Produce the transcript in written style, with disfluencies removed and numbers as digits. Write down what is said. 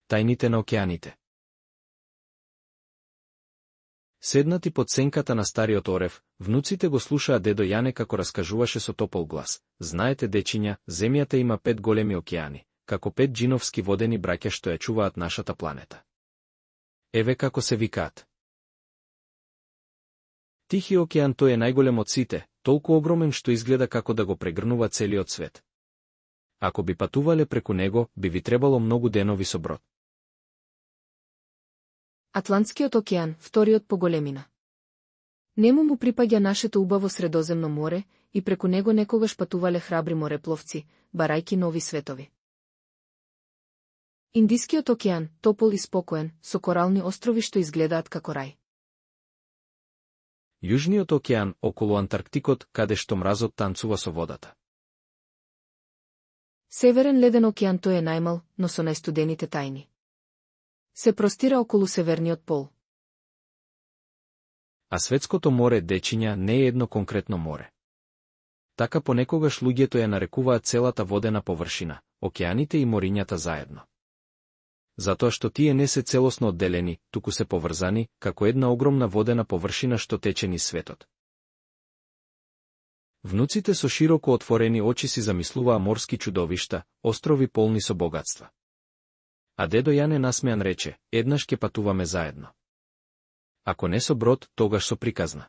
тајните на океаните. Седнати под сенката на стариот орев, внуците го слушаа дедо Јане како раскажуваше со топол глас. Знаете, дечиња, земјата има 5 големи океани, како 5 джиновски водени браќа што ја чуваат нашата планета. Еве како се викаат. Тихи океан, тој е најголем од сите, толку огромен што изгледа како да го прегрнува целиот свет. Ако би патувале преку него, би ви требало многу денови со брод. Атлантскиот океан, вториот по големина. Нему му припаѓа нашето убаво Средоземно море и преку него некогаш патувале храбри морепловци, барајки нови светови. Индискиот океан, топол и спокоен, со корални острови што изгледаат како рај. Јужниот океан, околу Антарктикот, каде што мразот танцува со водата. Северен леден океан, тој е најмал, но со најстудените тајни. Се простира околу Северниот пол. А светското море, дечиња, не е едно конкретно море. Така понекогаш луѓето ја нарекуваат целата водена површина, океаните и морињата заедно. Затоа што тие не се целосно одделени, туку се поврзани, како една огромна водена површина што тече низ светот. Внуците со широко отворени очи си замислуваа морски чудовишта, острови полни со богатства. А дедо Јане насмеан рече, еднаш ќе патуваме заедно. Ако не со брод, тогаш со приказна.